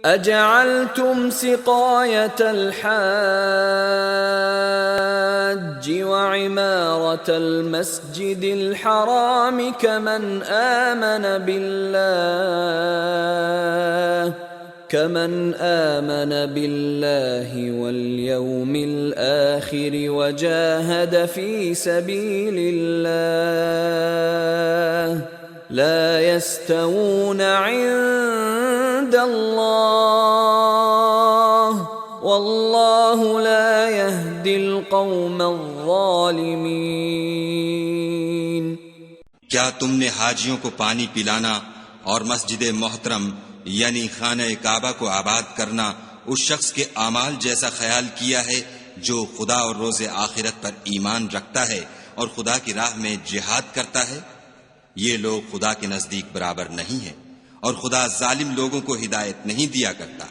أجعلتم سقاية الحاج وعمارة المسجد الحرام كمن آمن بالله واليوم الآخر وجاهد في سبيل الله لا يستوون عند الله والله لا يهدي القوم الظالمين। क्या तुमने हाजियों को पानी पिलाना और मस्जिद मोहतरम यानी खाने काबा को आबाद करना उस शख्स के आमाल जैसा ख्याल किया है जो खुदा और रोज़े आखिरत पर ईमान रखता है और खुदा की राह में जिहाद करता है? ये लोग खुदा के नजदीक बराबर नहीं है और खुदा जालिम लोगों को हिदायत नहीं दिया करता।